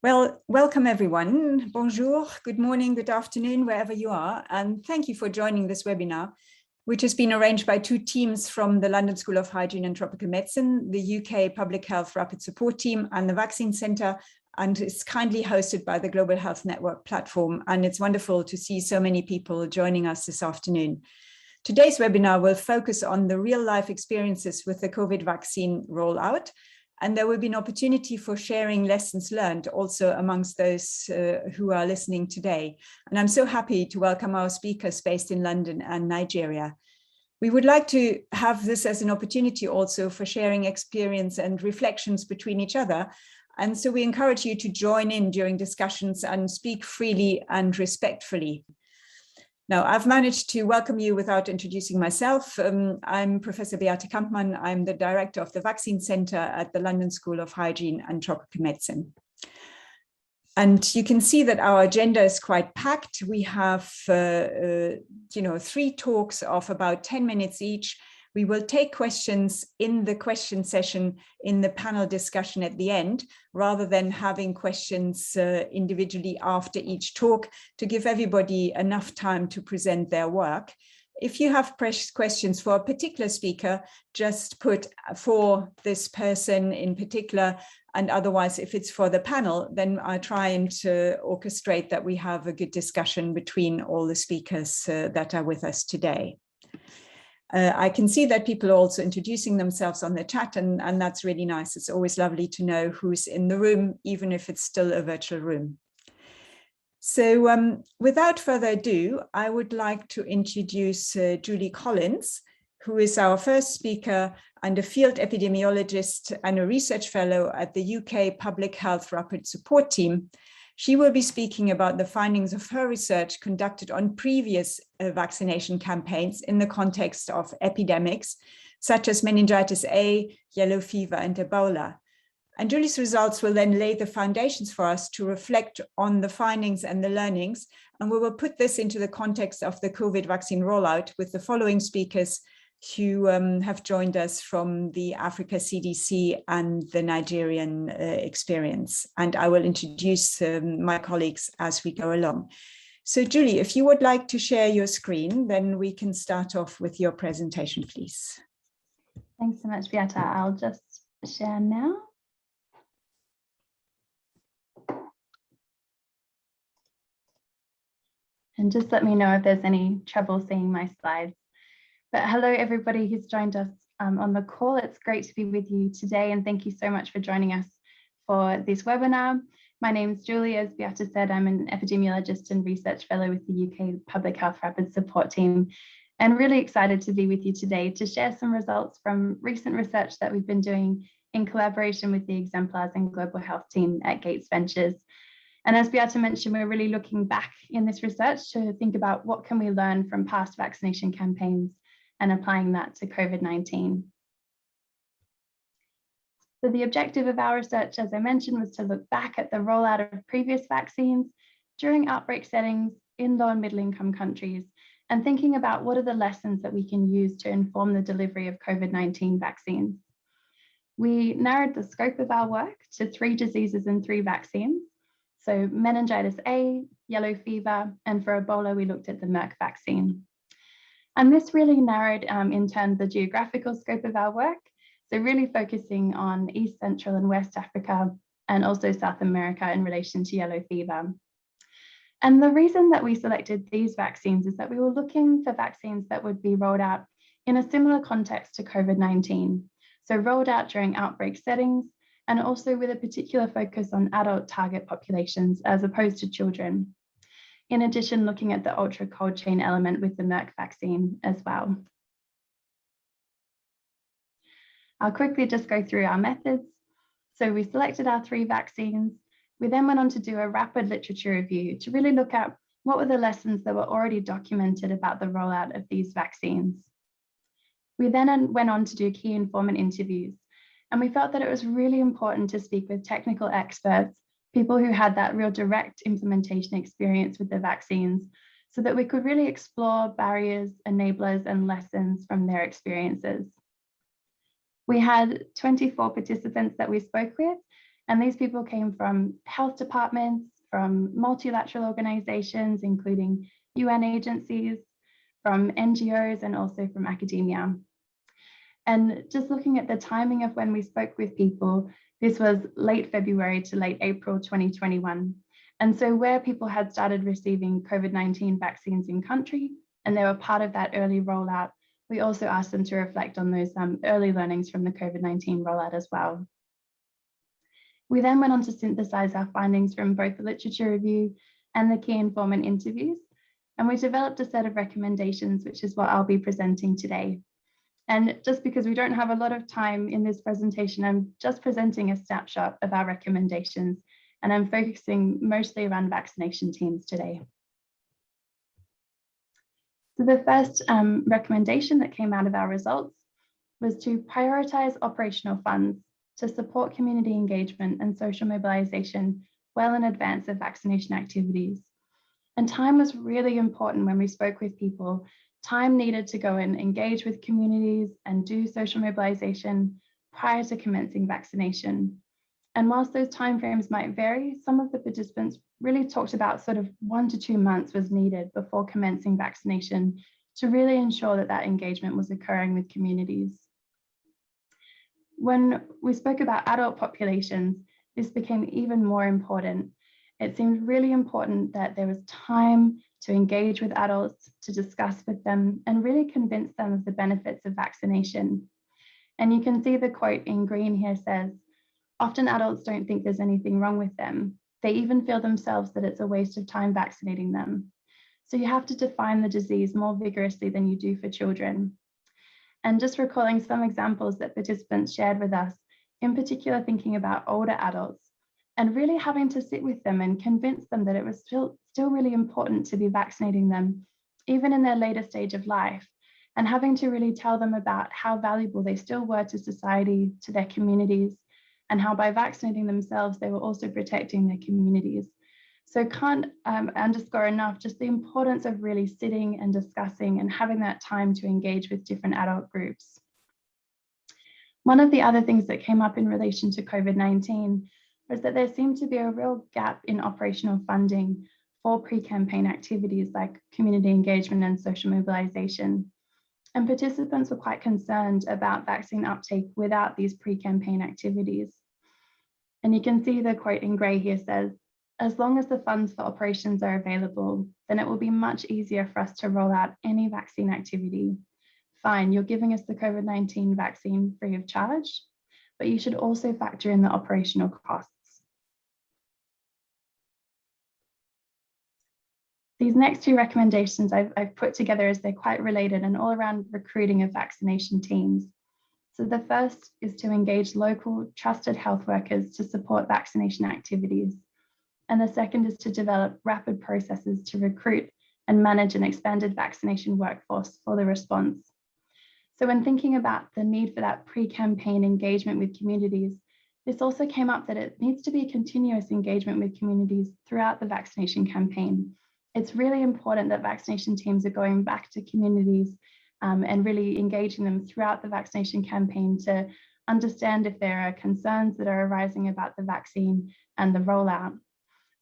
Well, welcome everyone. Bonjour, good morning, good afternoon, wherever you are. And thank you for joining this webinar, which has been arranged by two teams from the London School of Hygiene and Tropical Medicine, the UK Public Health Rapid Support Team and the Vaccine Centre, and it's kindly hosted by the Global Health Network platform. And it's wonderful to see so many people joining us this afternoon. Today's webinar will focus on the real-life experiences with the COVID vaccine rollout, and there will be an opportunity for sharing lessons learned also amongst those who are listening today. And I'm so happy to welcome our speakers based in London and Nigeria. We would like to have this as an opportunity also for sharing experience and reflections between each other. And so we encourage you to join in during discussions and speak freely and respectfully. Now, I've managed to welcome you without introducing myself. I'm Professor Beate Kampmann. I'm the director of the Vaccine Centre at the London School of Hygiene and Tropical Medicine. And you can see that our agenda is quite packed. We have, 3 talks of about 10 minutes each. We will take questions in the question session in the panel discussion at the end, rather than having questions individually after each talk to give everybody enough time to present their work. If you have questions for a particular speaker, just put for this person in particular, and otherwise if it's for the panel, then I try and orchestrate that we have a good discussion between all the speakers that are with us today. I can see that people are also introducing themselves on the chat, and that's really nice. It's always lovely to know who's in the room, even if it's still a virtual room. So without further ado, I would like to introduce Julie Collins, who is our first speaker and a field epidemiologist and a research fellow at the UK Public Health Rapid Support Team. She will be speaking about the findings of her research conducted on previous vaccination campaigns in the context of epidemics, such as meningitis A, yellow fever, and Ebola. And Julie's results will then lay the foundations for us to reflect on the findings and the learnings. And we will put this into the context of the COVID vaccine rollout with the following speakers who have joined us from the Africa CDC and the Nigerian experience. And I will introduce my colleagues as we go along. So Julie, if you would like to share your screen, then we can start off with your presentation, please. Thanks so much, Beate. I'll just share now. And just let me know if there's any trouble seeing my slides. But hello, everybody who's joined us on the call. It's great to be with you today, and thank you so much for joining us for this webinar. My name is Julie. As Beate said, I'm an epidemiologist and research fellow with the UK Public Health Rapid Support Team, and really excited to be with you today to share some results from recent research that we've been doing in collaboration with the Exemplars and Global Health team at Gates Ventures. And as Beate mentioned, we're really looking back in this research to think about what can we learn from past vaccination campaigns and applying that to COVID-19. So the objective of our research, as I mentioned, was to look back at the rollout of previous vaccines during outbreak settings in low and middle income countries, and thinking about what are the lessons that we can use to inform the delivery of COVID-19 vaccines. We narrowed the scope of our work to 3 diseases and 3 vaccines. So meningitis A, yellow fever, and for Ebola, we looked at the Merck vaccine. And this really narrowed in turn the geographical scope of our work. So really focusing on East, Central and West Africa, and also South America in relation to yellow fever. And the reason that we selected these vaccines is that we were looking for vaccines that would be rolled out in a similar context to COVID-19. So rolled out during outbreak settings, and also with a particular focus on adult target populations as opposed to children. In addition, looking at the ultra cold chain element with the Merck vaccine as well. I'll quickly just go through our methods. So we selected our 3 vaccines. We then went on to do a rapid literature review to really look at what were the lessons that were already documented about the rollout of these vaccines. We then went on to do key informant interviews, and we felt that it was really important to speak with technical experts, people who had that real direct implementation experience with the vaccines, so that we could really explore barriers, enablers, and lessons from their experiences. We had 24 participants that we spoke with, And these people came from health departments, from multilateral organizations, including UN agencies, from NGOs, and also from academia. And just looking at the timing of when we spoke with people, this was late February to late April 2021. And so where people had started receiving COVID-19 vaccines in country, and they were part of that early rollout, we also asked them to reflect on those early learnings from the COVID-19 rollout as well. We then went on to synthesize our findings from both the literature review and the key informant interviews, and we developed a set of recommendations, which is what I'll be presenting today. And just because we don't have a lot of time in this presentation, I'm just presenting a snapshot of our recommendations, and I'm focusing mostly around vaccination teams today. So the first recommendation that came out of our results was to prioritize operational funds to support community engagement and social mobilization well in advance of vaccination activities. And time was really important when we spoke with people. Time needed to go and engage with communities and do social mobilization prior to commencing vaccination. And whilst those timeframes might vary, some of the participants really talked about sort of 1 to 2 months was needed before commencing vaccination to really ensure that that engagement was occurring with communities. When we spoke about adult populations, this became even more important. It seemed really important that there was time to engage with adults, to discuss with them, and really convince them of the benefits of vaccination. And you can see the quote in green here says, "Often adults don't think there's anything wrong with them. They even feel themselves that it's a waste of time vaccinating them." So you have to define the disease more vigorously than you do for children. And just recalling some examples that participants shared with us, in particular thinking about older adults, and really having to sit with them and convince them that it was still really important to be vaccinating them, even in their later stage of life, and having to really tell them about how valuable they still were to society, to their communities, and how by vaccinating themselves, they were also protecting their communities. So can't underscore enough just the importance of really sitting and discussing and having that time to engage with different adult groups. One of the other things that came up in relation to COVID-19 was that there seemed to be a real gap in operational funding for pre-campaign activities like community engagement and social mobilization. And participants were quite concerned about vaccine uptake without these pre-campaign activities. And you can see the quote in grey here says, "As long as the funds for operations are available, then it will be much easier for us to roll out any vaccine activity. Fine, you're giving us the COVID-19 vaccine free of charge, but you should also factor in the operational costs." These next two recommendations I've put together as they're quite related and all around recruiting of vaccination teams. So the first is to engage local trusted health workers to support vaccination activities. And the second is to develop rapid processes to recruit and manage an expanded vaccination workforce for the response. So when thinking about the need for that pre-campaign engagement with communities, this also came up that it needs to be continuous engagement with communities throughout the vaccination campaign. It's really important that vaccination teams are going back to communities and really engaging them throughout the vaccination campaign to understand if there are concerns that are arising about the vaccine and the rollout.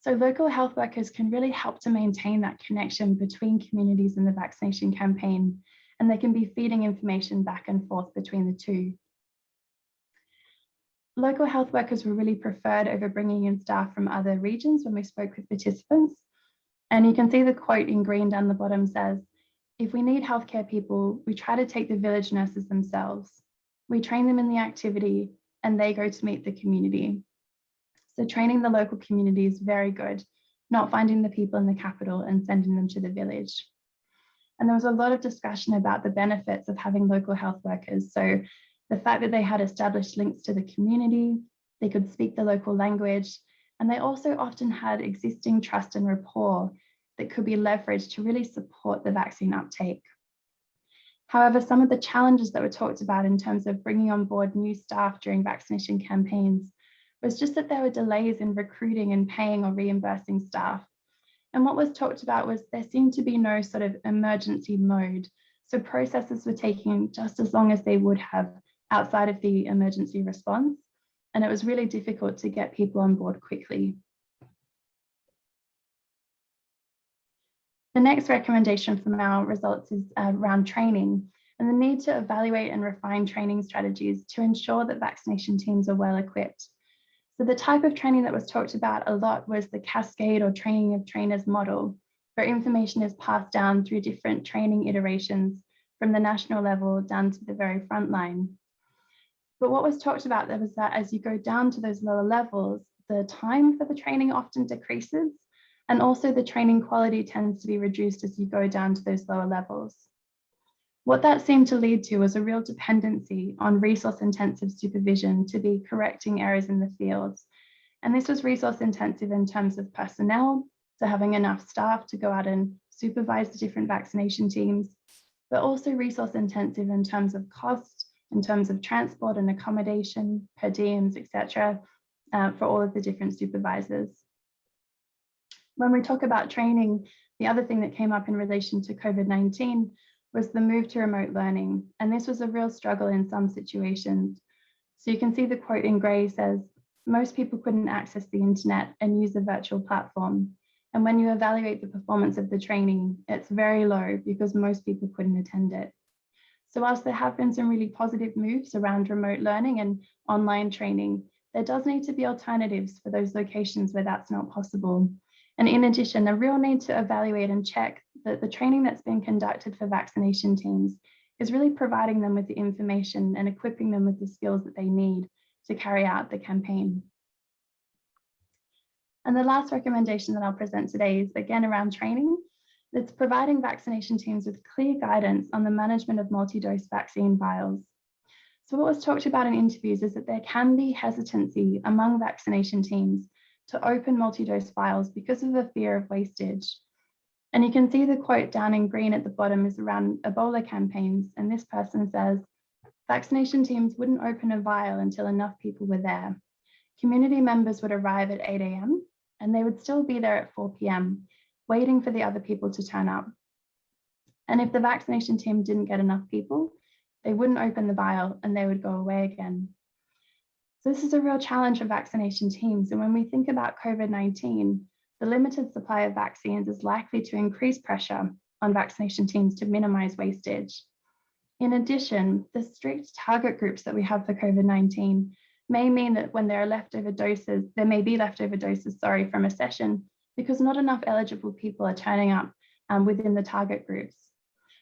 So local health workers can really help to maintain that connection between communities and the vaccination campaign, and they can be feeding information back and forth between the two. Local health workers were really preferred over bringing in staff from other regions when we spoke with participants. And you can see the quote in green down the bottom says, "If we need healthcare people, we try to take the village nurses themselves. We train them in the activity and they go to meet the community." So training the local community is very good, not finding the people in the capital and sending them to the village. And there was a lot of discussion about the benefits of having local health workers. So the fact that they had established links to the community, they could speak the local language, and they also often had existing trust and rapport that could be leveraged to really support the vaccine uptake. However, some of the challenges that were talked about in terms of bringing on board new staff during vaccination campaigns was just that there were delays in recruiting and paying or reimbursing staff. And what was talked about was there seemed to be no sort of emergency mode. So processes were taking just as long as they would have outside of the emergency response. and it was really difficult to get people on board quickly. The next recommendation from our results is around training and the need to evaluate and refine training strategies to ensure that vaccination teams are well equipped. So the type of training that was talked about a lot was the cascade or training of trainers model, where information is passed down through different training iterations from the national level down to the very front line. But what was talked about there was that as you go down to those lower levels, the time for the training often decreases, and also the training quality tends to be reduced as you go down to those lower levels. What that seemed to lead to was a real dependency on resource-intensive supervision to be correcting errors in the fields. And this was resource-intensive in terms of personnel, so having enough staff to go out and supervise the different vaccination teams, but also resource-intensive in terms of cost, in terms of transport and accommodation, per diems, etc., for all of the different supervisors. When we talk about training, the other thing that came up in relation to COVID-19 was the move to remote learning. And this was a real struggle in some situations. So you can see the quote in grey says, most people couldn't access the internet and use a virtual platform. And when you evaluate the performance of the training, it's very low because most people couldn't attend it. So whilst there have been some really positive moves around remote learning and online training, there does need to be alternatives for those locations where that's not possible. And in addition, a real need to evaluate and check that the training that's been conducted for vaccination teams is really providing them with the information and equipping them with the skills that they need to carry out the campaign. And the last recommendation that I'll present today is again around training. It's providing vaccination teams with clear guidance on the management of multi-dose vaccine vials. So what was talked about in interviews is that there can be hesitancy among vaccination teams to open multi-dose vials because of the fear of wastage. And you can see the quote down in green at the bottom is around Ebola campaigns. And this person says, vaccination teams wouldn't open a vial until enough people were there. Community members would arrive at 8 a.m. and they would still be there at 4 p.m, waiting for the other people to turn up. And if the vaccination team didn't get enough people, they wouldn't open the vial and they would go away again. So this is a real challenge for vaccination teams. And when we think about COVID-19, the limited supply of vaccines is likely to increase pressure on vaccination teams to minimize wastage. In addition, the strict target groups that we have for COVID-19 may mean that when there are leftover doses, there may be leftover doses, from a session because not enough eligible people are turning up within the target groups.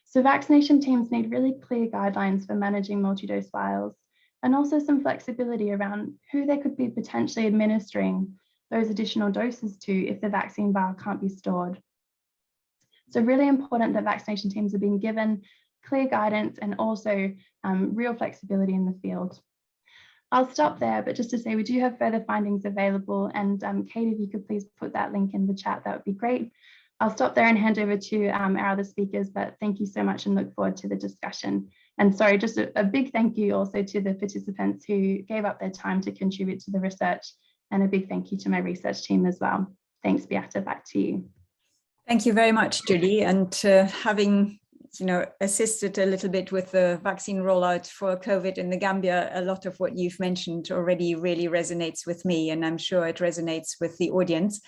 So vaccination teams need really clear guidelines for managing multi-dose vials and also some flexibility around who they could be potentially administering those additional doses to if the vaccine vial can't be stored. So really important that vaccination teams are being given clear guidance and also real flexibility in the field. I'll stop there, but just to say we do have further findings available, and Kate, if you could please put that link in the chat, that would be great. I'll stop there and hand over to our other speakers, but thank you so much and look forward to the discussion. And sorry, just a big thank you also to the participants who gave up their time to contribute to the research, and a big thank you to my research team as well. Thanks, Beata, back to you. Thank you very much, Julie. And having assisted a little bit with the vaccine rollout for COVID in the Gambia, a lot of what you've mentioned already really resonates with me, and I'm sure it resonates with the audience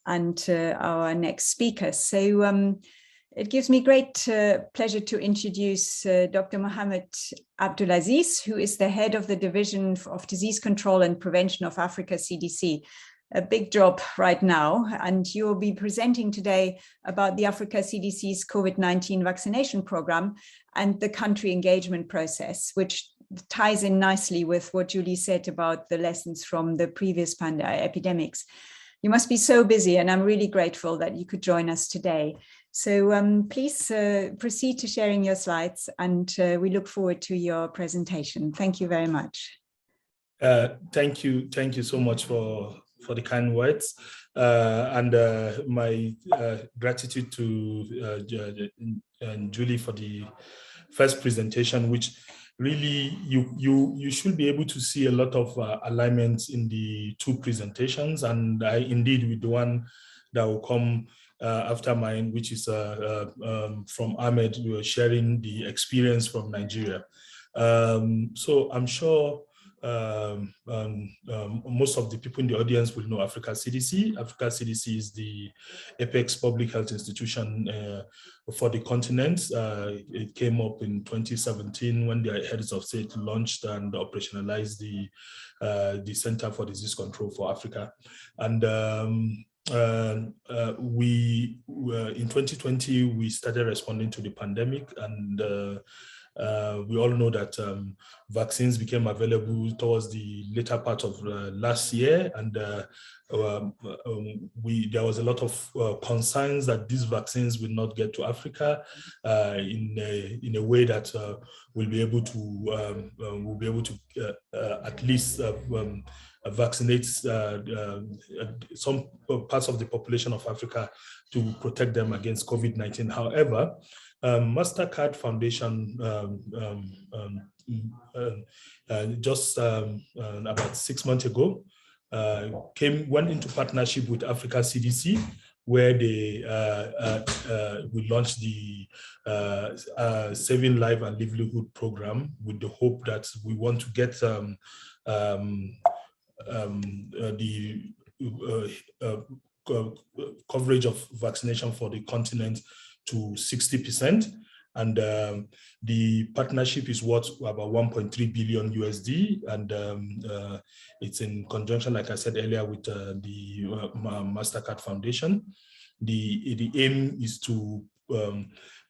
and our next speaker. So it gives me great pleasure to introduce Dr. Mohammed Abdulaziz, who is the head of the Division of Disease Control and Prevention of Africa CDC. A big job right now, and you will be presenting today about the Africa CDC's COVID-19 vaccination program and the country engagement process, which ties in nicely with what Julie said about the lessons from the previous epidemics. You must be so busy, and I'm really grateful that you could join us today. So please proceed to sharing your slides, and we look forward to your presentation. Thank you very much. Thank you so much for the kind words, and my gratitude to Julie for the first presentation, which really you should be able to see a lot of alignments in the two presentations, and indeed with the one that will come after mine, which is from Ahmed. We were sharing the experience from Nigeria. So I'm sure most of the people in the audience will know Africa CDC. Africa CDC is the apex public health institution for the continent. It came up in 2017 when the heads of state launched and operationalized the Center for Disease Control for Africa. And in 2020, we started responding to the pandemic, and we all know that vaccines became available towards the later part of last year, and there was a lot of concerns that these vaccines will not get to Africa in a way that we'll be able to at least vaccinate some parts of the population of Africa to protect them against COVID-19. However, MasterCard Foundation just about 6 months ago went into partnership with Africa CDC, where we launched the Saving Life and Livelihood program with the hope that we want to get the coverage of vaccination for the continent to 60%, and the partnership is worth about 1.3 billion USD, and it's in conjunction, like I said earlier, with the MasterCard Foundation. The aim is to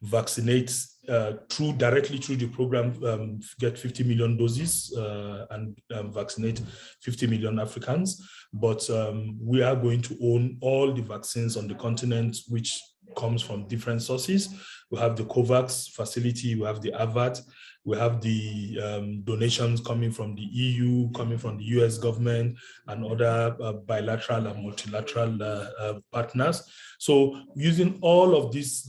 vaccinate directly through the program, get 50 million doses and vaccinate 50 million Africans. But we are going to own all the vaccines on the continent, which comes from different sources. We have the COVAX facility, we have the AVAT, we have the donations coming from the EU, coming from the US government, and other bilateral and multilateral partners. So using all of these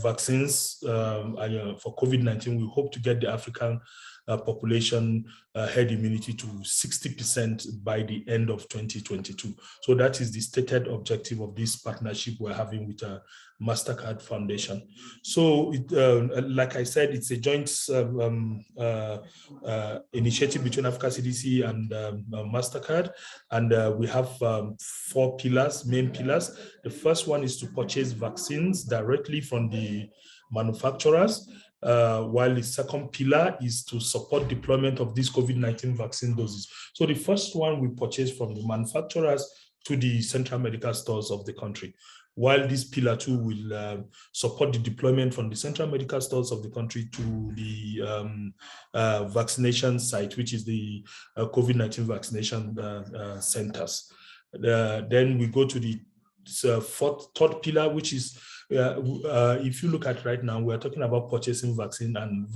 vaccines for COVID-19, we hope to get the African population herd immunity to 60% by the end of 2022. So that is the stated objective of this partnership we're having with MasterCard Foundation. So, like I said, it's a joint initiative between Africa CDC and MasterCard, and we have 4 pillars, main pillars. The first one is to purchase vaccines directly from the manufacturers, while the second pillar is to support deployment of these COVID-19 vaccine doses. So the first one we purchase from the manufacturers to the central medical stores of the country, while this pillar 2 will support the deployment from the central medical stores of the country to the vaccination site, which is the COVID-19 vaccination centers. Then we go to the third pillar, which is, if you look at right now, we're talking about purchasing vaccine, and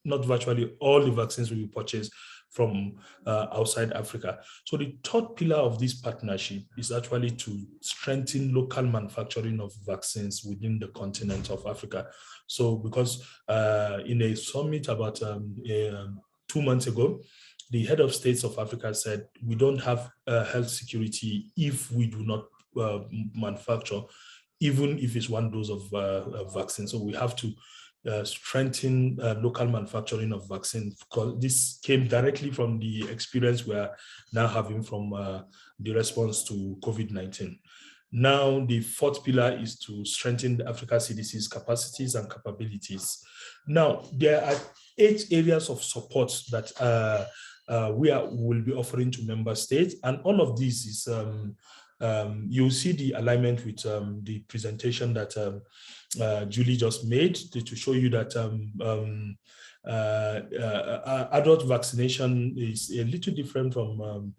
not virtually all the vaccines will be purchased from outside Africa. So the third pillar of this partnership is actually to strengthen local manufacturing of vaccines within the continent of Africa. So because in a summit about 2 months ago, the head of states of Africa said, we don't have health security if we do not manufacture, even if it's 1 dose of vaccine. So we have to strengthen local manufacturing of vaccine, because this came directly from the experience we are now having from the response to COVID-19. Now, the fourth pillar is to strengthen the Africa CDC's capacities and capabilities. Now, there are 8 areas of support that will be offering to member states, and all of this is you'll see the alignment with the presentation that Julie just made to show you that adult vaccination is a little different from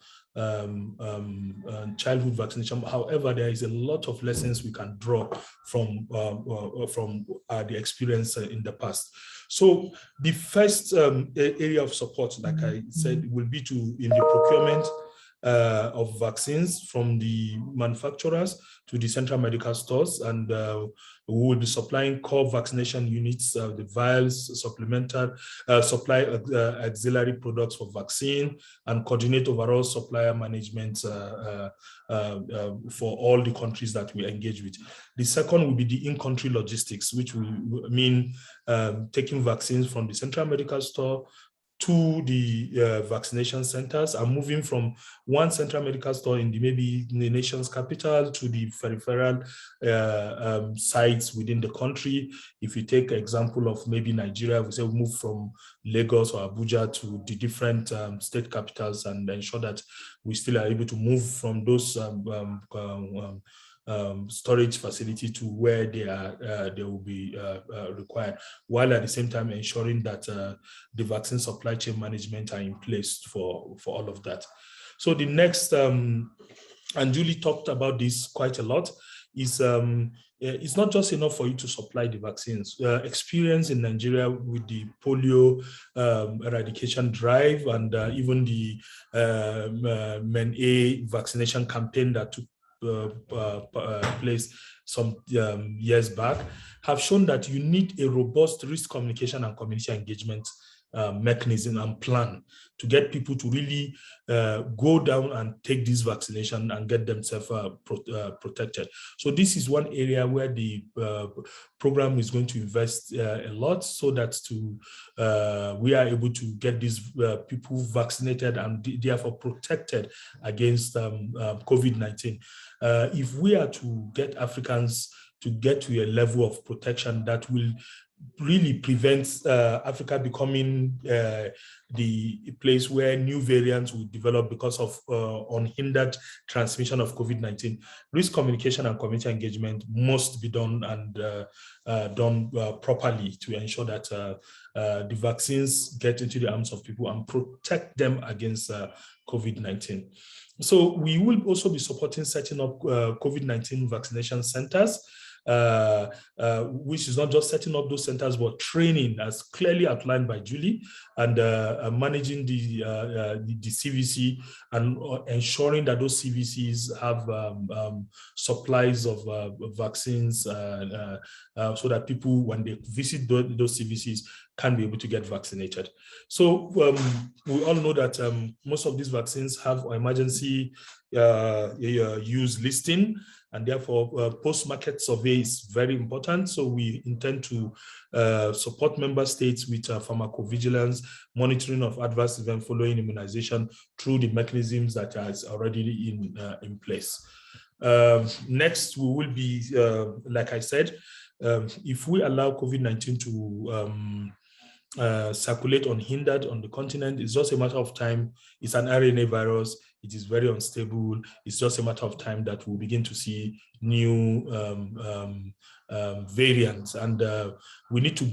childhood vaccination. However, there is a lot of lessons we can draw from the experience in the past. So the first area of support, like I said, will be in the procurement of vaccines from the manufacturers to the central medical stores, and we will be supplying core vaccination units, the vials, supply auxiliary products for vaccine, and coordinate overall supplier management for all the countries that we engage with. The second will be the in-country logistics, which will mean taking vaccines from the central medical store to the vaccination centers and moving from one central medical store in maybe in the nation's capital to the peripheral sites within the country. If you take example of maybe Nigeria, we say we move from Lagos or Abuja to the different state capitals and ensure that we still are able to move from those storage facility to where they will be required, while at the same time ensuring that the vaccine supply chain management are in place for all of that. So the next, and Julie talked about this quite a lot, is it's not just enough for you to supply the vaccines. Experience in Nigeria with the polio eradication drive and even the MEN-A vaccination campaign that took place some years back have shown that you need a robust risk communication and community engagement mechanism and plan to get people to really go down and take this vaccination and get themselves protected. So this is one area where the program is going to invest a lot, so that we are able to get these people vaccinated and therefore protected against COVID-19. If we are to get Africans to get to a level of protection that will really prevents Africa becoming the place where new variants will develop because of unhindered transmission of COVID-19. Risk communication and community engagement must be done and done properly to ensure that the vaccines get into the arms of people and protect them against COVID-19. So we will also be supporting setting up COVID-19 vaccination centers, which is not just setting up those centers, but training, as clearly outlined by Julie, and managing the CVC and ensuring that those CVCs have supplies of vaccines so that people, when they visit those CVCs, can be able to get vaccinated. So we all know that most of these vaccines have emergency use listing, and therefore post-market survey is very important. So we intend to support member states with pharmacovigilance, monitoring of adverse event following immunization through the mechanisms that are already in place. Next, we will be, like I said, if we allow COVID-19 to circulate unhindered on the continent, it's just a matter of time. It's an RNA virus. It is very unstable. It's just a matter of time that we'll begin to see new variants, and we need to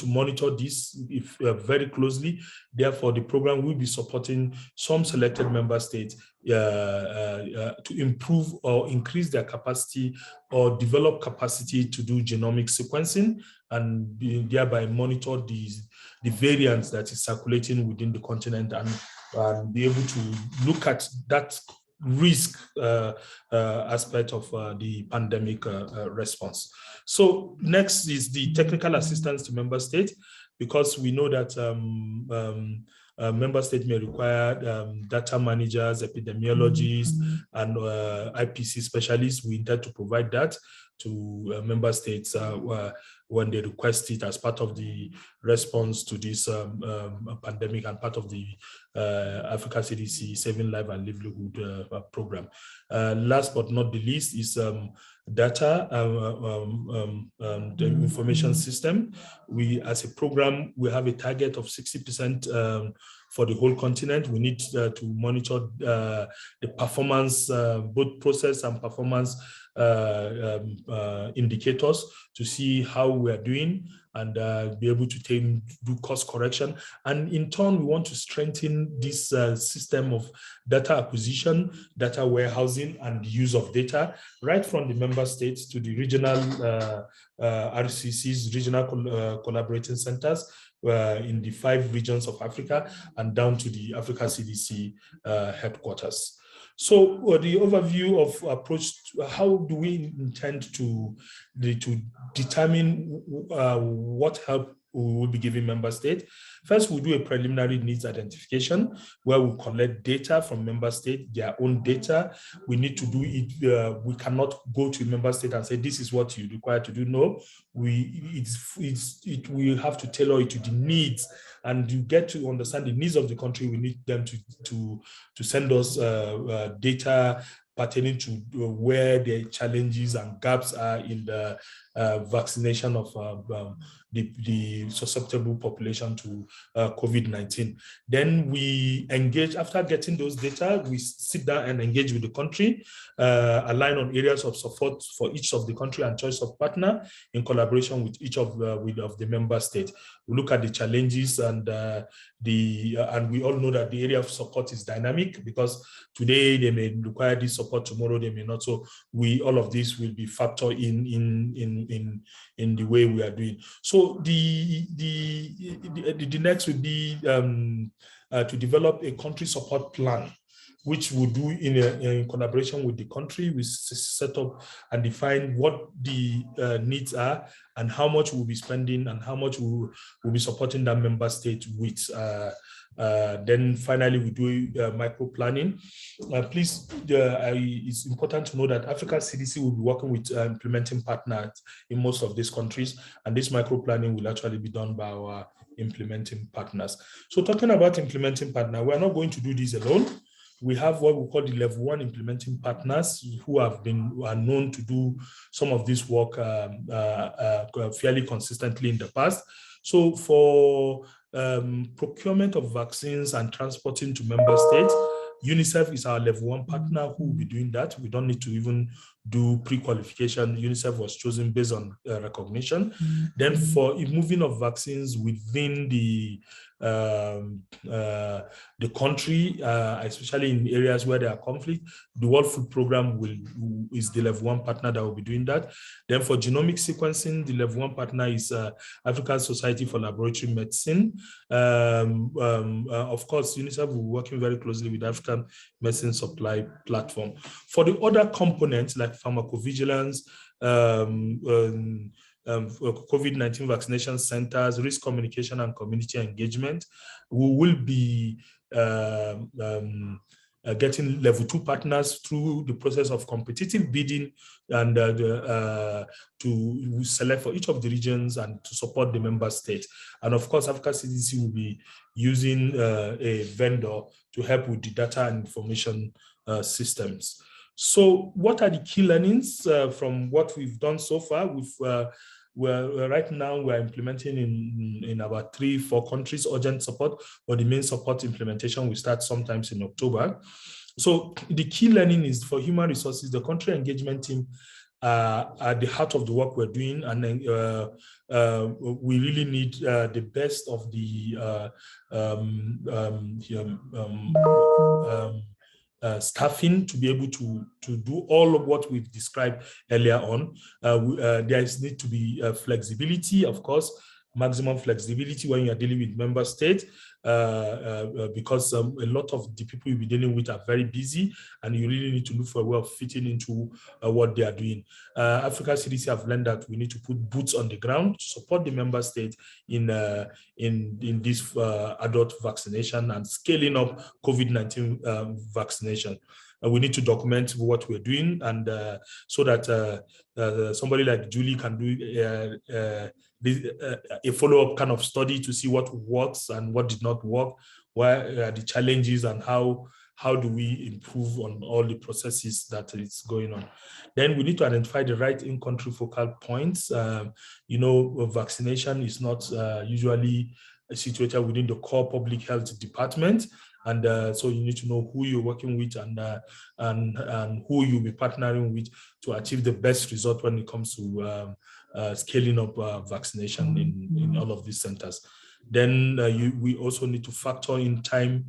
monitor this very closely. Therefore, the program will be supporting some selected member states to improve or increase their capacity or develop capacity to do genomic sequencing, and thereby monitor the variants that is circulating within the continent, and be able to look at that risk aspect of the pandemic response. So next is the technical assistance to member states, because we know that member states may require data managers, epidemiologists, and IPC specialists. We intend to provide that to member states when they request it as part of the response to this pandemic and part of the Africa CDC Saving Life and Livelihood program. Last but not the least is data, the information system. We, as a program, we have a target of 60% for the whole continent. We need to monitor the performance, both process and performance indicators, to see how we are doing and be able to do course correction. And in turn, we want to strengthen this system of data acquisition, data warehousing, and use of data, right from the member states to the regional RCCs, regional collaborating centers, in the 5 regions of Africa, and down to the Africa CDC headquarters. So the overview of approach, how do we intend to determine what help will be giving member states. First, we'll do a preliminary needs identification where we collect data from member states, their own data. We need to do it. We cannot go to a member state and say, this is what you require to do. No, we have to tailor it to the needs, and you get to understand the needs of the country. We need them to send us data pertaining to where the challenges and gaps are in the vaccination of the susceptible population to COVID-19. Then we engage, after getting those data, we sit down and engage with the country, align on areas of support for each of the country and choice of partner in collaboration with each of the member states. We look at the challenges, and we all know that the area of support is dynamic, because today they may require this support, tomorrow they may not. So all of this will be factored in the way we are doing. So the next would be to develop a country support plan, which we'll do in collaboration with the country. We set up and define what the needs are and how much we'll be spending and how much we'll be supporting that member state with. Then finally, we do micro planning. Please, it's important to know that Africa CDC will be working with implementing partners in most of these countries, and this micro planning will actually be done by our implementing partners. So talking about implementing partner, we're not going to do this alone. We have what we call the level 1 implementing partners who are known to do some of this work fairly consistently in the past. So for procurement of vaccines and transporting to member states, UNICEF is our level 1 partner who will be doing that. We don't need to even do pre-qualification. UNICEF was chosen based on recognition. Then for moving of vaccines within the country, especially in areas where there are conflict, the World Food Programme is the level 1 partner that will be doing that. Then for genomic sequencing, the level 1 partner is African Society for Laboratory Medicine. Of course, UNICEF will be working very closely with African Medicine Supply Platform. For the other components like pharmacovigilance, COVID-19 vaccination centers, risk communication and community engagement, we will be getting level 2 partners through the process of competitive bidding and to select for each of the regions and to support the member state. And of course, Africa CDC will be using a vendor to help with the data and information systems. So what are the key learnings from what we've done so far? Right now we're implementing in about 3-4 countries urgent support, but the main support implementation will start sometimes in October. So the key learning is for human resources, the country engagement team at the heart of the work we're doing, and we really need the best of the staffing to be able to do all of what we've described earlier on. There need to be flexibility, of course, maximum flexibility when you're dealing with member states, because a lot of the people you'll be dealing with are very busy, and you really need to look for a way of fitting into what they are doing. Africa CDC have learned that we need to put boots on the ground to support the member states in this adult vaccination and scaling up COVID-19 vaccination. We need to document what we're doing, and so that somebody like Julie can do a follow-up kind of study to see what works and what did not work, where are the challenges, and how do we improve on all the processes that is going on. Then we need to identify the right in-country focal points. Vaccination is not usually situated within the core public health department. And so you need to know who you're working with and who you'll be partnering with to achieve the best result when it comes to scaling up vaccination in all of these centers. Then we also need to factor in time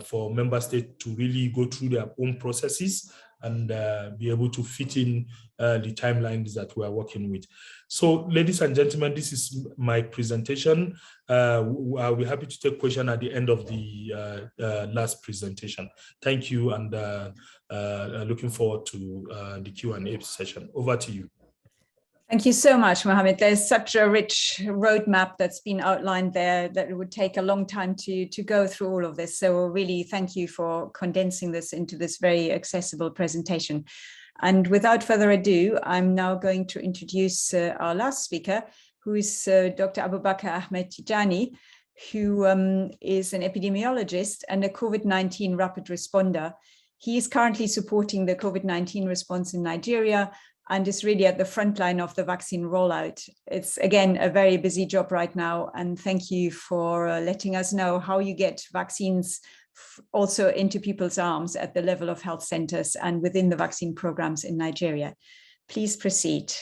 for member states to really go through their own processes and be able to fit in the timelines that we are working with. So, ladies and gentlemen, this is my presentation. I'll be happy to take questions at the end of the last presentation. Thank you, and looking forward to the Q&A session. Over to you. Thank you so much, Mohammed. There's such a rich roadmap that's been outlined there that it would take a long time to go through all of this. So really thank you for condensing this into this very accessible presentation. And without further ado, I'm now going to introduce our last speaker, who is Dr. Abubakar Ahmed Tijani, who is an epidemiologist and a COVID-19 rapid responder. He is currently supporting the COVID-19 response in Nigeria and is really at the front line of the vaccine rollout. It's, again, a very busy job right now. And thank you for letting us know how you get vaccines also into people's arms at the level of health centers and within the vaccine programs in Nigeria. Please proceed.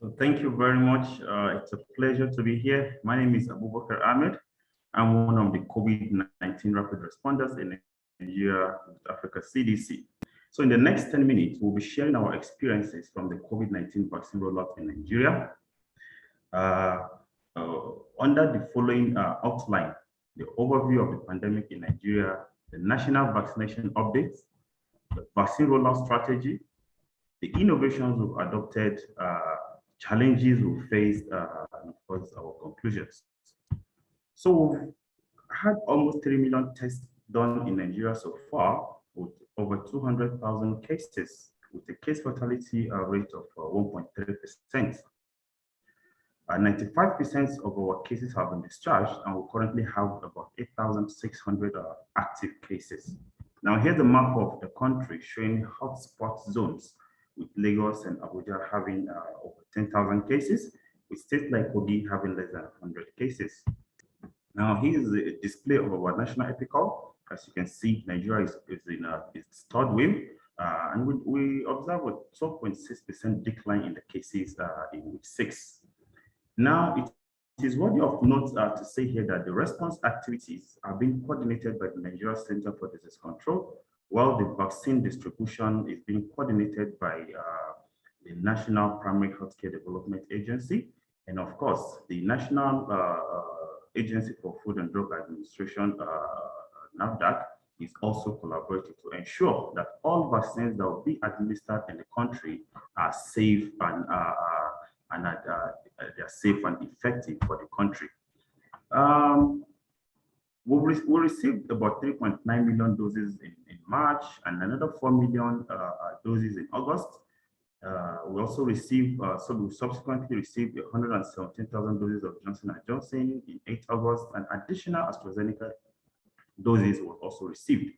So thank you very much. It's a pleasure to be here. My name is Abubakar Ahmed. I'm one of the COVID-19 rapid responders in Nigeria, Africa CDC. So in the next 10 minutes, we'll be sharing our experiences from the COVID-19 vaccine rollout in Nigeria. Under the following outline, the overview of the pandemic in Nigeria, the national vaccination updates, the vaccine rollout strategy, the innovations we've adopted, challenges we've faced, and of course, our conclusions. So we've had almost 3 million tests done in Nigeria so far, with over 200,000 cases, with a case fatality rate of 1.3%. 95% of our cases have been discharged, and we currently have about 8,600 active cases. Now, here's a map of the country showing hotspot zones, with Lagos and Abuja having over 10,000 cases, with states like Kogi having less than 100 cases. Now, here's a display of our national epical. As you can see, Nigeria is in its third wave, and we observe a 12.6% decline in the cases in week 6. Now, it is worthy of note to say here that the response activities are being coordinated by the Nigeria Center for Disease Control, while the vaccine distribution is being coordinated by the National Primary Healthcare Development Agency, and of course, the National Agency for Food and Drug Administration, NAFDAC, is also collaborating to ensure that all vaccines that will be administered in the country are safe and they're safe and effective for the country. We received about 3.9 million doses in March and another 4 million doses in August. We also received, we subsequently received 117,000 doses of Johnson & Johnson in 8 August, and additional AstraZeneca doses were also received.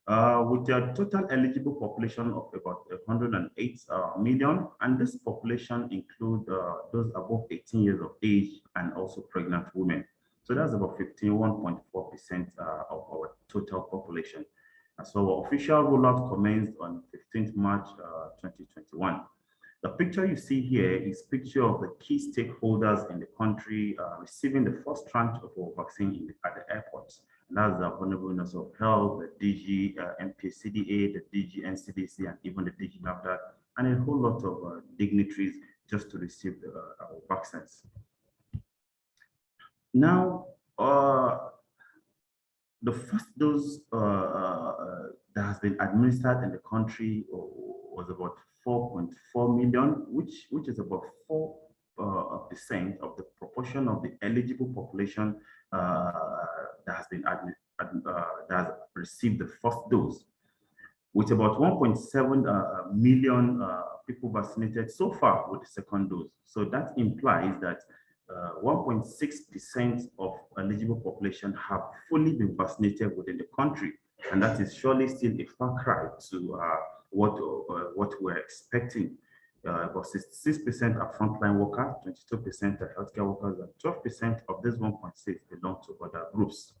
With a total eligible population of about 108 million, and this population includes those above 18 years of age and also pregnant women. So that's about 51.4% of our total population. So our official rollout commenced on 15th March 2021. The picture you see here is a picture of the key stakeholders in the country receiving the first tranche of our vaccine at the airports. And that's the Vulnerable Minister of Health, the DG MPCDA, the DG NCDC, and even the DG NAFDAC, and a whole lot of dignitaries just to receive our vaccines. Now, the first dose that has been administered in the country was about 4.4 million, which is about 4% of the proportion of the eligible population that has received the first dose, with about 1.7 million people vaccinated so far with the second dose. So that implies that 1.6% of eligible population have fully been vaccinated within the country, and that is surely still a far cry to what we're expecting. About 66% are frontline workers, 22% are healthcare workers, and 12% of this 1.6 belong to other groups.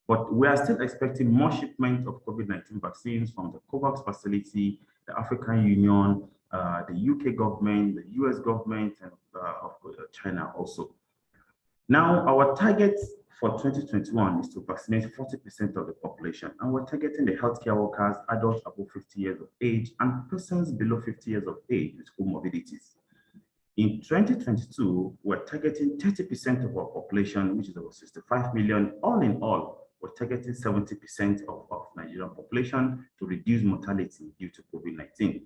But we are still expecting more shipment of COVID-19 vaccines from the COVAX facility, the African Union, the UK government, the US government, and of course, China also. Now, our target for 2021 is to vaccinate 40% of the population, and we're targeting the healthcare workers, adults above 50 years of age, and persons below 50 years of age with comorbidities. In 2022, we're targeting 30% of our population, which is about 65 million. All in all, we're targeting 70% of Nigerian population to reduce mortality due to COVID-19.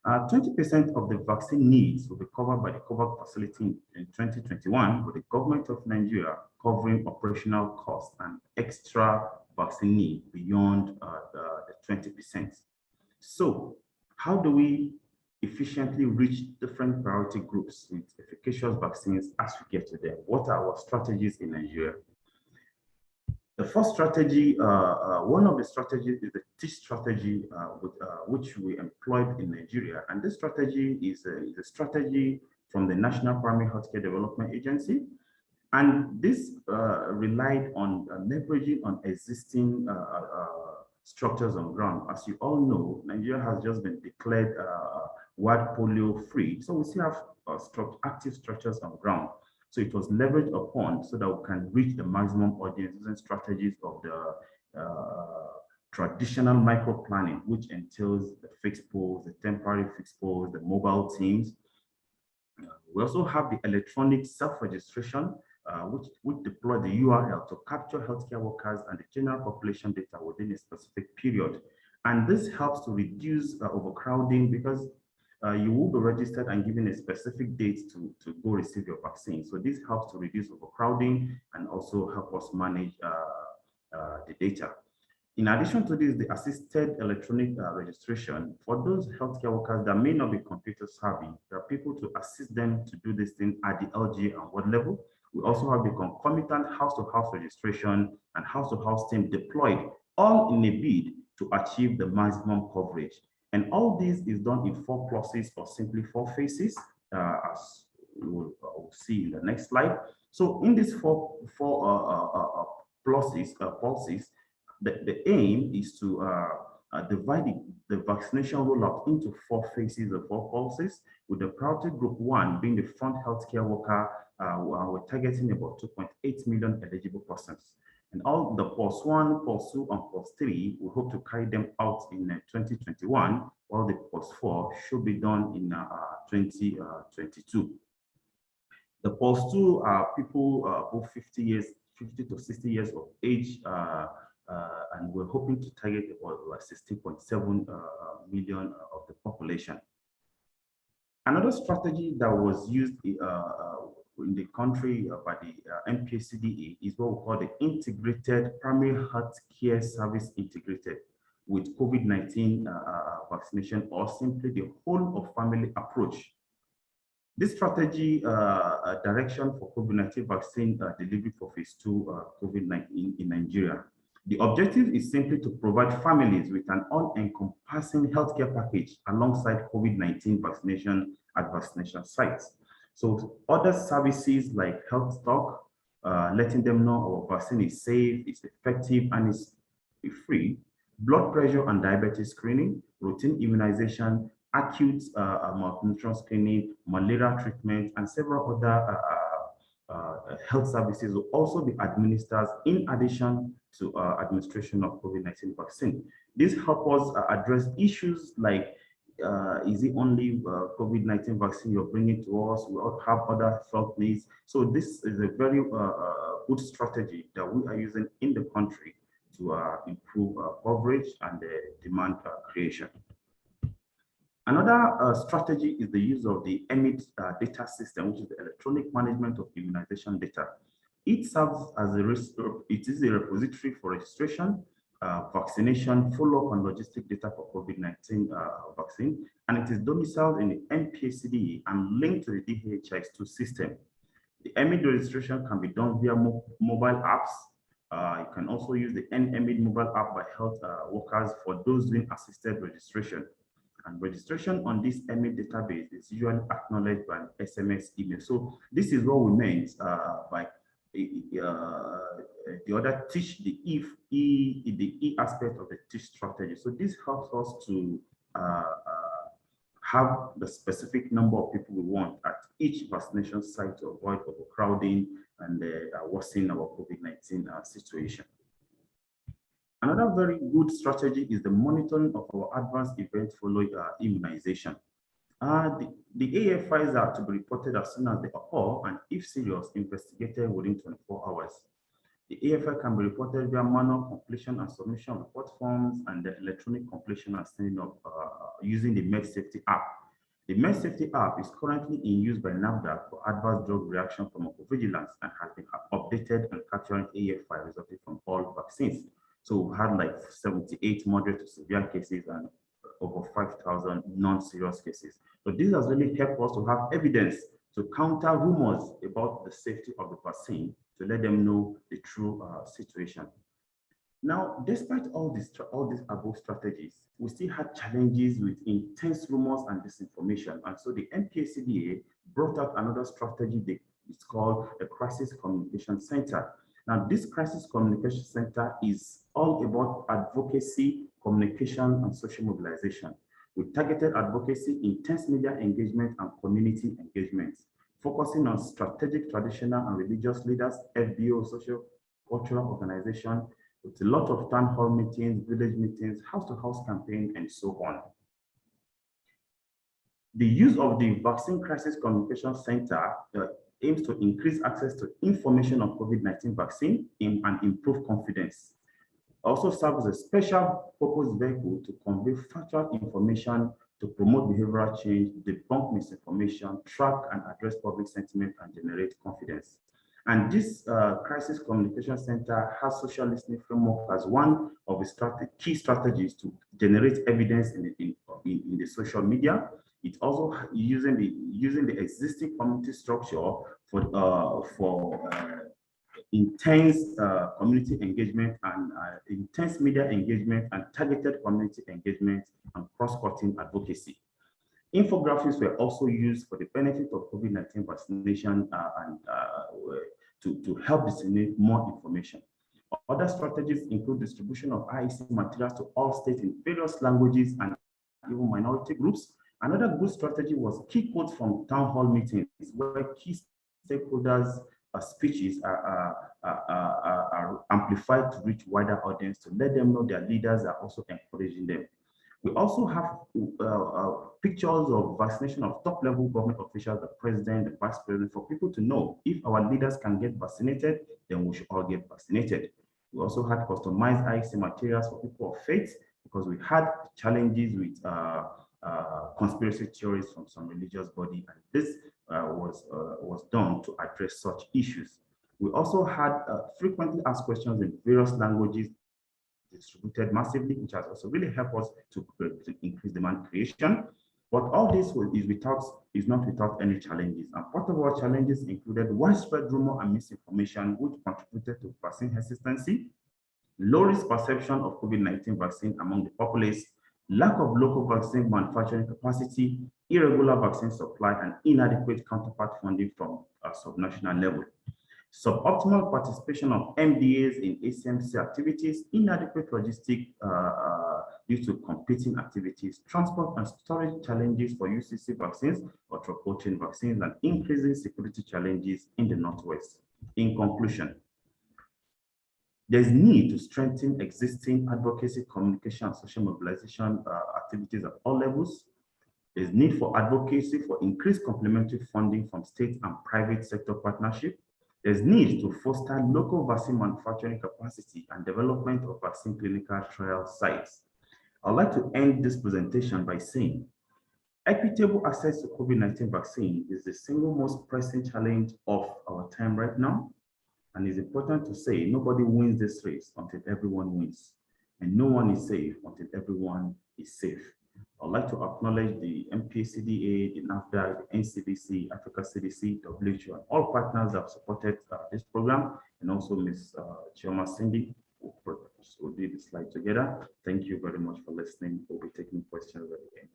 20% of the vaccine needs will be covered by the covered facility in 2021, with the government of Nigeria covering operational costs and extra vaccine need beyond the 20%. So how do we efficiently reach different priority groups with efficacious vaccines as we get to them? What are our strategies in Nigeria? The first strategy, one of the strategies is the TEACH strategy, which we employed in Nigeria. And this strategy is a strategy from the National Primary Healthcare Development Agency. And this relied on leveraging on existing structures on ground. As you all know, Nigeria has just been declared wild polio free. So we still have active structures on ground. So it was leveraged upon so that we can reach the maximum audience using strategies of the traditional micro planning, which entails the fixed poles, the temporary fixed poles, the mobile teams. We also have the electronic self-registration, which deploy the URL to capture healthcare workers and the general population data within a specific period. And this helps to reduce overcrowding, because you will be registered and given a specific date to go receive your vaccine. So this helps to reduce overcrowding and also help us manage the data. In addition to this, the assisted electronic registration, for those healthcare workers that may not be computer savvy, there are people to assist them to do this thing at the LG and ward level. We also have the concomitant house-to-house registration and house-to-house team deployed, all in a bid to achieve the maximum coverage. And all this is done in 4 pulses or simply 4 phases, as we will see in the next slide. So in these four pulses, the aim is to divide the vaccination rollout into 4 phases or 4 pulses, with the priority group 1 being the front healthcare worker. We're targeting about 2.8 million eligible persons. And all the pulse 1, pulse 2, and pulse 3, we hope to carry them out in 2021, while the pulse 4 should be done in 2022. The pulse 2 are people above 50 to 60 years of age, and we're hoping to target about 16.7 million of the population. Another strategy that was used in the country by the MPHRST is what we call the Integrated Primary Health Care Service Integrated with COVID-19 vaccination, or simply the whole of family approach. This strategy direction for COVID-19 vaccine delivery for phase 2 COVID-19 in Nigeria. The objective is simply to provide families with an all-encompassing healthcare package alongside COVID-19 vaccination at vaccination sites. So other services like health stock, letting them know our vaccine is safe, it's effective, and it's free, blood pressure and diabetes screening, routine immunization, acute malnutrition screening, malaria treatment, and several other health services will also be administered in addition to administration of COVID-19 vaccine. This helps us address issues like, is it only COVID-19 vaccine you're bringing to us? We all have other health needs. So this is a very good strategy that we are using in the country to improve coverage and demand creation. Another strategy is the use of the EMID data system, which is the electronic management of immunization data. It serves as it is a repository for registration, vaccination, follow-up, and logistic data for COVID-19 vaccine, and it is domiciled in the MPHRST and linked to the DHIS2 system. The EMID registration can be done via mobile apps. You can also use the EMID mobile app by health workers for those doing assisted registration. And registration on this EMID database is usually acknowledged by an SMS email. So this is what we meant by the other teach, the E aspect of the teach strategy. So this helps us to have the specific number of people we want at each vaccination site to avoid overcrowding and worsening our COVID-19 situation. Another very good strategy is the monitoring of our advanced events following immunization. The AFIs are to be reported as soon as they occur, and if serious, investigated within 24 hours. The AFI can be reported via manual completion and submission of report forms and the electronic completion and sending of using the Med Safety app. The Med Safety app is currently in use by NAFDAC for adverse drug reaction pharmacovigilance and has been updated and capturing AFI resulting from all vaccines. So we had like 78 moderate to severe cases and over 5,000 non-serious cases. So this has really helped us to have evidence to counter rumors about the safety of the vaccine, to let them know the true situation. Now, despite all these above strategies, we still had challenges with intense rumors and disinformation. And so the NPHCDA brought out another strategy. It's called a Crisis Communication Center. Now, this Crisis Communication Center is all about advocacy, communication, and social mobilization, with targeted advocacy, intense media engagement, and community engagement, focusing on strategic, traditional, and religious leaders, FBO, social cultural organization, with a lot of town hall meetings, village meetings, house-to-house campaign, and so on. The use of the Vaccine Crisis Communication Center aims to increase access to information on COVID-19 vaccine and improve confidence. Also serves as a special purpose vehicle to convey factual information, to promote behavioral change, debunk misinformation, track and address public sentiment, and generate confidence. And this Crisis Communication Center has social listening framework as one of its key strategies to generate evidence in the social media. It's also using the existing community structure for intense community engagement and intense media engagement and targeted community engagement and cross-cutting advocacy. Infographics were also used for the benefit of COVID-19 vaccination and to help disseminate more information. Other strategies include distribution of IEC materials to all states in various languages and even minority groups. Another good strategy was key quotes from town hall meetings, where key stakeholders' speeches are amplified to reach wider audience, to let them know their leaders are also encouraging them. We also have pictures of vaccination of top-level government officials, the president, the vice president, for people to know if our leaders can get vaccinated, then we should all get vaccinated. We also had customized IEC materials for people of faith, because we had challenges with conspiracy theories from some religious body, and this was done to address such issues. We also had frequently asked questions in various languages distributed massively, which has also really helped us to increase demand creation. But all this is not without any challenges. And part of our challenges included widespread rumor and misinformation, which contributed to vaccine hesitancy, low risk perception of COVID-19 vaccine among the populace, lack of local vaccine manufacturing capacity, irregular vaccine supply, and inadequate counterpart funding from a subnational level. Suboptimal participation of MDAs in ACMC activities, inadequate logistic due to competing activities, transport and storage challenges for UCC vaccines or troponin vaccines, and increasing security challenges in the Northwest. In conclusion, there's need to strengthen existing advocacy, communication, and social mobilization activities at all levels. There's need for advocacy for increased complementary funding from state and private sector partnership. There's need to foster local vaccine manufacturing capacity and development of vaccine clinical trial sites. I'd like to end this presentation by saying, equitable access to COVID-19 vaccine is the single most pressing challenge of our time right now. And it's important to say, nobody wins this race until everyone wins. And no one is safe until everyone is safe. I'd like to acknowledge the NPHCDA, the NAFDAC, the NCDC, Africa CDC, WHO, and all partners that have supported this program, and also Ms. Chioma Cindy, who did the slide together. Thank you very much for listening. We'll be taking questions at the end.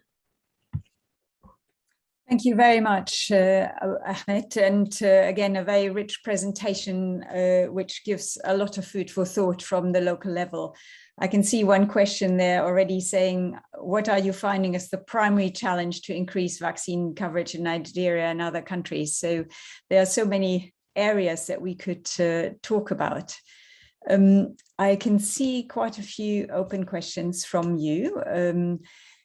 Thank you very much, Ahmed, and again, a very rich presentation, which gives a lot of food for thought from the local level. I can see one question there already saying, what are you finding as the primary challenge to increase vaccine coverage in Nigeria and other countries? So there are so many areas that we could talk about. I can see quite a few open questions from you.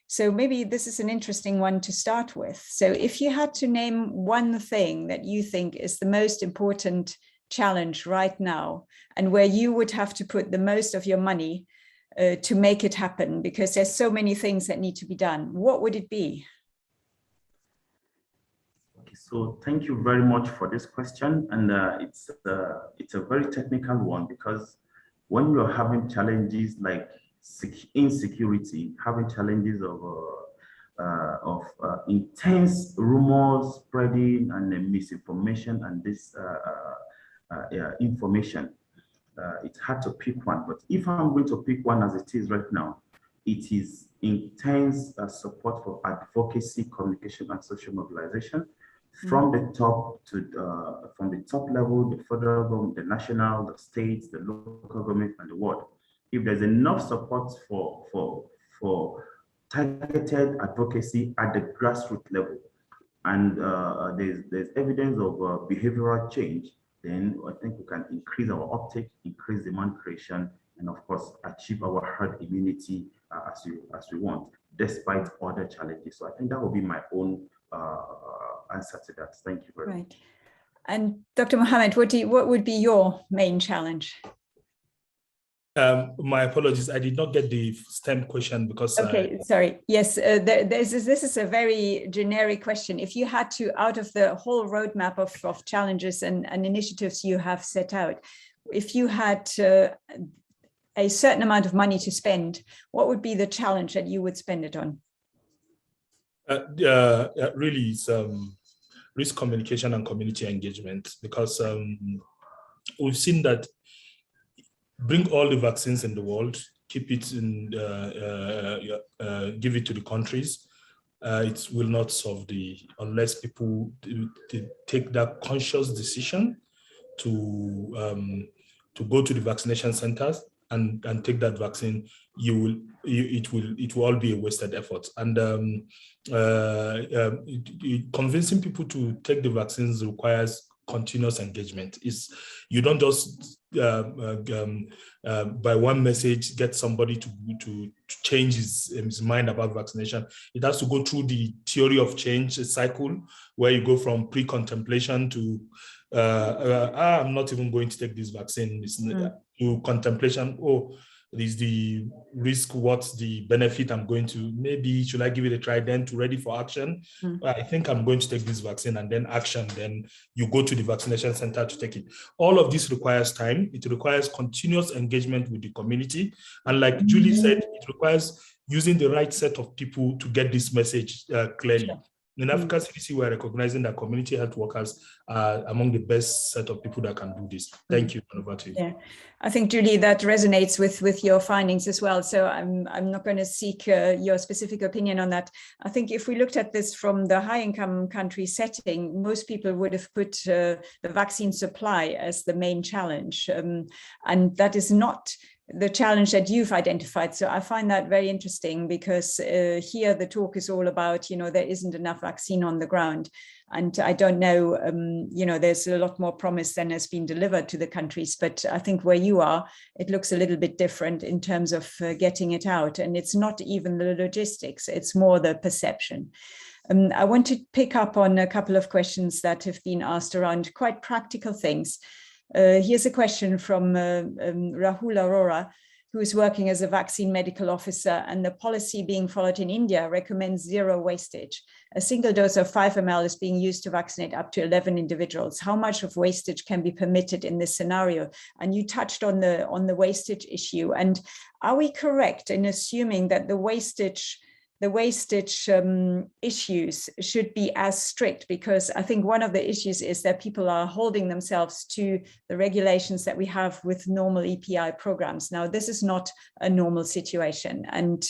So maybe this is an interesting one to start with. So if you had to name one thing that you think is the most important challenge right now, and where you would have to put the most of your money to make it happen, because there's so many things that need to be done, what would it be? Okay, so thank you very much for this question, and it's a very technical one, because when you're having challenges like insecurity, having challenges of intense rumors spreading and misinformation and this information, it's hard to pick one. But if I'm going to pick one as it is right now, it is intense support for advocacy, communication, and social mobilization from the top to from the top level, the federal government, the national, the states, the local government, and the world. If there's enough support for targeted advocacy at the grassroots level, and there's evidence of behavioral change, then I think we can increase our uptake, increase demand creation, and of course achieve our herd immunity as we want, despite other challenges. So I think that will be my own answer to that. Thank you very much. And Dr. Mohammed, what would be your main challenge? My apologies, I did not get the STEM question because... Okay, sorry. Yes, this is a very generic question. If you had to, out of the whole roadmap of challenges and initiatives you have set out, if you had a certain amount of money to spend, what would be the challenge that you would spend it on? Really, it's risk communication and community engagement, because we've seen that bring all the vaccines in the world, keep it in, give it to the countries. It will not solve unless people take that conscious decision to go to the vaccination centers and take that vaccine. It will all be a wasted effort. And convincing people to take the vaccines requires continuous engagement. You don't just by one message get somebody to change his mind about vaccination. It has to go through the theory of change cycle, where you go from pre-contemplation to I'm not even going to take this vaccine, to contemplation. Oh, is the risk, what's the benefit I'm going to, maybe should I give it a try, then to ready for action? I think I'm going to take this vaccine, and then action, then you go to the vaccination center to take it. All of this requires time. It requires continuous engagement with the community. And like Julie said, it requires using the right set of people to get this message clearly. Sure. In Africa CDC, we're recognizing that community health workers are among the best set of people that can do this. Thank you, and over to you. Yeah, I think, Julie, that resonates with your findings as well. So I'm not going to seek your specific opinion on that. I think if we looked at this from the high-income country setting, most people would have put the vaccine supply as the main challenge. And that is not the challenge that you've identified. So I find that very interesting, because here the talk is all about, there isn't enough vaccine on the ground. And I don't know, there's a lot more promise than has been delivered to the countries. But I think where you are, it looks a little bit different in terms of getting it out. And it's not even the logistics, it's more the perception. I want to pick up on a couple of questions that have been asked around quite practical things. Here's a question from Rahul Arora, who is working as a vaccine medical officer, and the policy being followed in India recommends zero wastage. A single dose of 5 ml is being used to vaccinate up to 11 individuals. How much of wastage can be permitted in this scenario? And you touched on the wastage issue. And are we correct in assuming that the wastage issues should be as strict? Because I think one of the issues is that people are holding themselves to the regulations that we have with normal EPI programs. Now, this is not a normal situation. And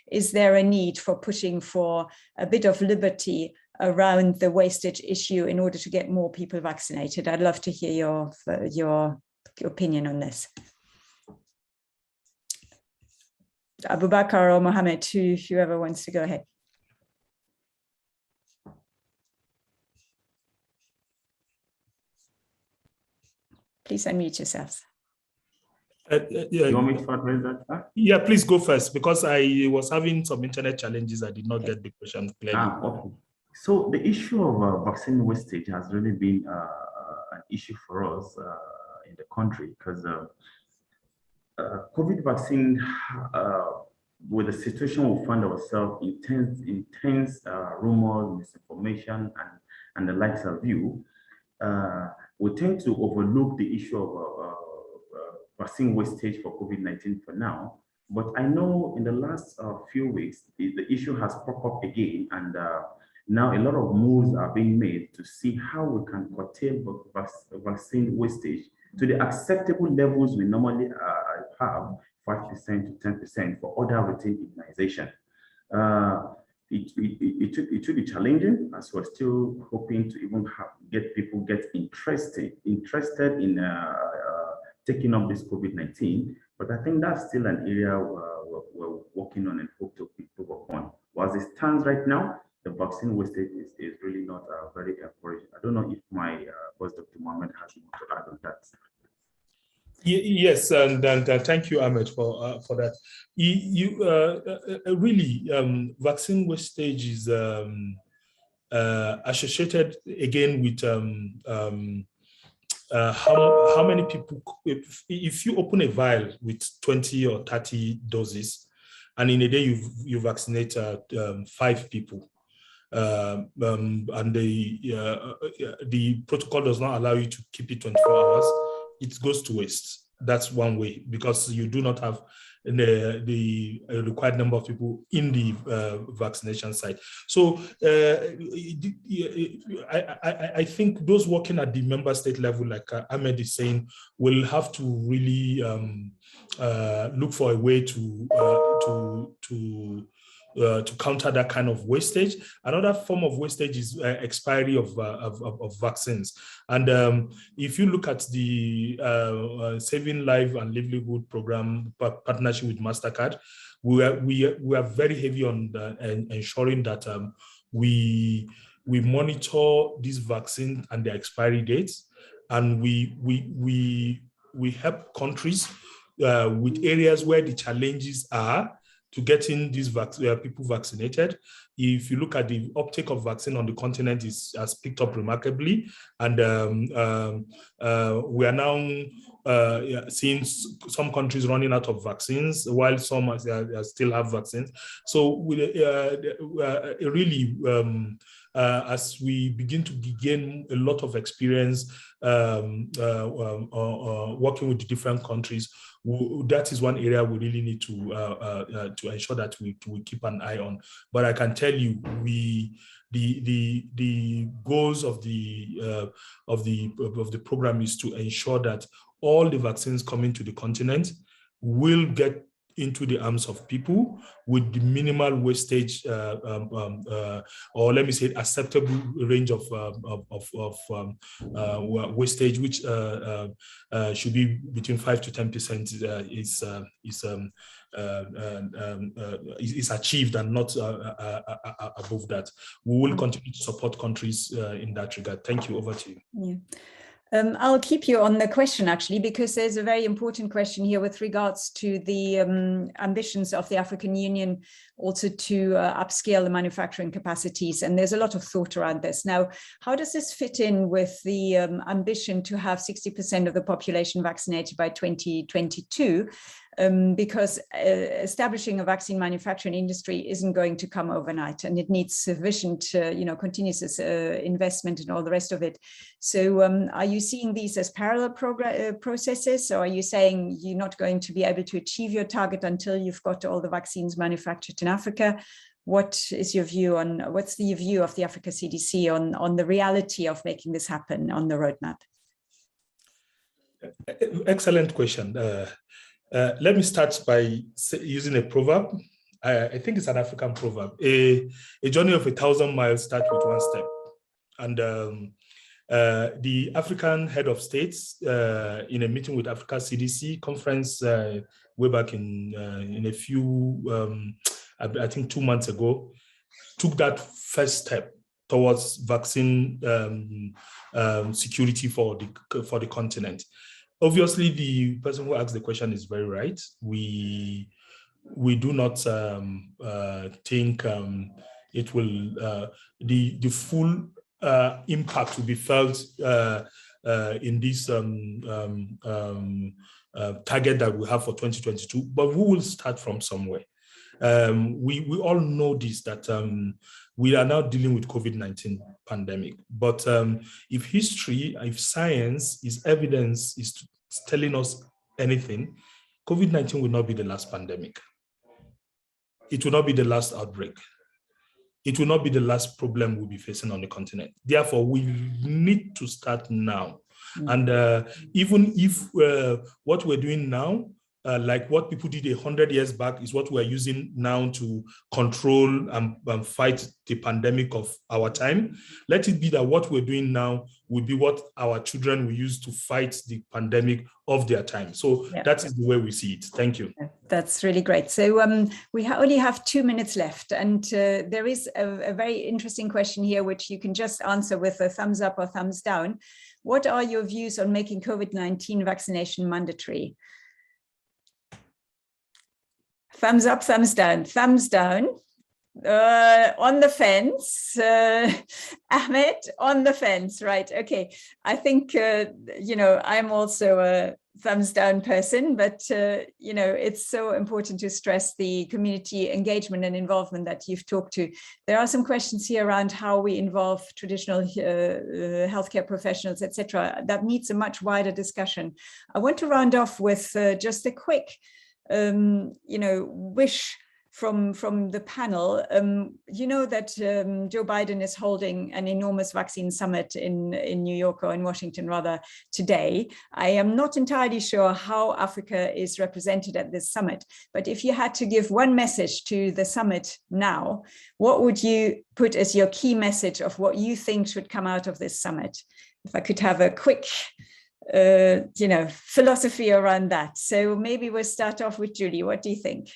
is there a need for pushing for a bit of liberty around the wastage issue in order to get more people vaccinated? I'd love to hear your opinion on this. Abubakar or Mohammed, whoever wants to go ahead. Please unmute yourselves. You want me to address that? Huh? Yeah, please go first, because I was having some internet challenges. I did not get the question clearly. Okay. So the issue of vaccine wastage has really been an issue for us in the country, because COVID vaccine, with the situation we find ourselves, intense rumors, misinformation, and the likes of you, we tend to overlook the issue of vaccine wastage for COVID-19 for now. But I know in the last few weeks, the issue has popped up again, and now a lot of moves are being made to see how we can curtail vaccine wastage to the acceptable levels we normally have, 5% to 10% for other routine immunization. It should be challenging, as we're still hoping to even get people interested in taking up this COVID-19. But I think that's still an area we're working on and hope to improve upon. Well, as it stands right now, the vaccine wastage is really not very encouraging. I don't know if my boss, Dr. Mohammed, has more to add on that. Yes, and thank you, Ahmed, for that. Really, vaccine wastage is associated again with how many people. If you open a vial with 20 or 30 doses, and in a day you vaccinate 5 people, and the protocol does not allow you to keep it 24 hours. It goes to waste. That's one way, because you do not have the required number of people in the vaccination site. So I think those working at the member state level, like Ahmed is saying, will have to really look for a way to counter that kind of wastage. Another form of wastage is expiry of vaccines. And if you look at the Saving Life and Livelihood Program partnership with MasterCard, we are very heavy on ensuring that we monitor these vaccines and their expiry dates, and we help countries with areas where the challenges are to getting these people vaccinated. If you look at the uptake of vaccine on the continent, has picked up remarkably, and we are now seeing some countries running out of vaccines, while some still have vaccines. So really, as we begin to gain a lot of experience working with the different countries, that is one area we really need to ensure that we keep an eye on. But I can tell you, the goals of the program is to ensure that all the vaccines coming to the continent will get into the arms of people with the minimal wastage, or let me say acceptable range of wastage, which should be between 5 to 10% is achieved, and not above that. We will continue to support countries in that regard. Thank you. Over to you. Yeah. I'll keep you on the question, actually, because there's a very important question here with regards to the ambitions of the African Union also to upscale the manufacturing capacities. And there's a lot of thought around this. Now, how does this fit in with the ambition to have 60% of the population vaccinated by 2022? Because establishing a vaccine manufacturing industry isn't going to come overnight, and it needs sufficient, continuous investment and all the rest of it. So are you seeing these as parallel processes, or are you saying you're not going to be able to achieve your target until you've got all the vaccines manufactured in Africa? What is your view on, what's the view of the Africa CDC on the reality of making this happen on the roadmap? Excellent question. Let me start by using a proverb. I think it's an African proverb. A journey of 1,000 miles starts with one step. And the African head of states, in a meeting with Africa CDC conference way back in a few, I think 2 months ago, took that first step towards vaccine security for the continent. Obviously, the person who asked the question is very right. We do not think it will the full impact will be felt in this target that we have for 2022, but we will start from somewhere. We all know this, that we are now dealing with COVID-19 pandemic, but if history, if science, is evidence, is telling us anything, COVID-19 will not be the last pandemic. It will not be the last outbreak. It will not be the last problem we'll be facing on the continent. Therefore, we need to start now. And even if what we're doing now, like what people did 100 years back, is what we're using now to control and fight the pandemic of our time, let it be that what we're doing now will be what our children will use to fight the pandemic of their time. So that is the way we see it. Thank you. That's really great. So we only have 2 minutes left, and there is a very interesting question here, which you can just answer with a thumbs up or thumbs down. What are your views on making COVID-19 vaccination mandatory? Thumbs up, thumbs down. Thumbs down. On the fence. Ahmed, on the fence, right? Okay. I think, you know, I'm also a thumbs down person, but, you know, it's so important to stress the community engagement and involvement that you've talked to. There are some questions here around how we involve traditional healthcare professionals, etc. That needs a much wider discussion. I want to round off with just a quick you know, wish from the panel. You know that Joe Biden is holding an enormous vaccine summit in New York, or in Washington rather, today. I am not entirely sure how Africa is represented at this summit, but if you had to give one message to the summit now, what would you put as your key message of what you think should come out of this summit? If I could have a quick you know, philosophy around that. So maybe we'll start off with Julie. What do you think?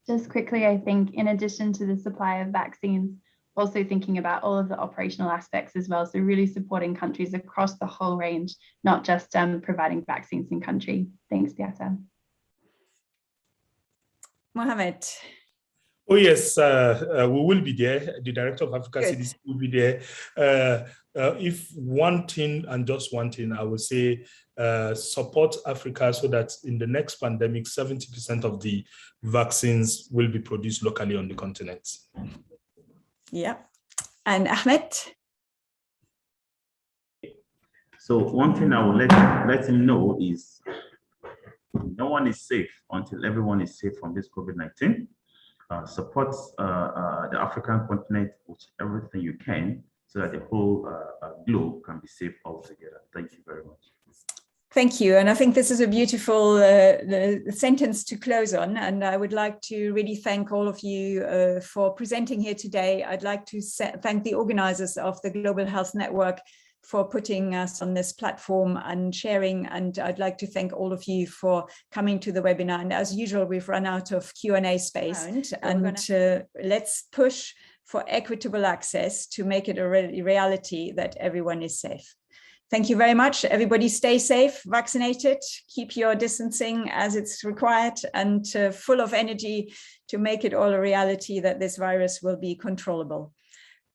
Just quickly, I think in addition to the supply of vaccines, also thinking about all of the operational aspects as well. So really supporting countries across the whole range, not just providing vaccines in country. Thanks, Beata. Mohammed. Oh yes, we will be there. The Director of Africa Cities will be there. If one thing and just one thing, I would say support Africa so that in the next pandemic, 70% of the vaccines will be produced locally on the continent. Yeah. And Ahmed? So one thing I will let him know is no one is safe until everyone is safe from this COVID-19. Support the African continent with everything you can so that the whole globe can be safe altogether. Thank you very much. Thank you. And I think this is a beautiful sentence to close on. And I would like to really thank all of you for presenting here today. I'd like to thank the organizers of the Global Health Network for putting us on this platform and sharing. And I'd like to thank all of you for coming to the webinar. And as usual, we've run out of Q&A space. And let's push for equitable access to make it a reality that everyone is safe. Thank you very much. Everybody stay safe, vaccinated, keep your distancing as it's required, and full of energy to make it all a reality that this virus will be controllable.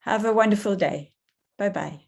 Have a wonderful day. Bye-bye.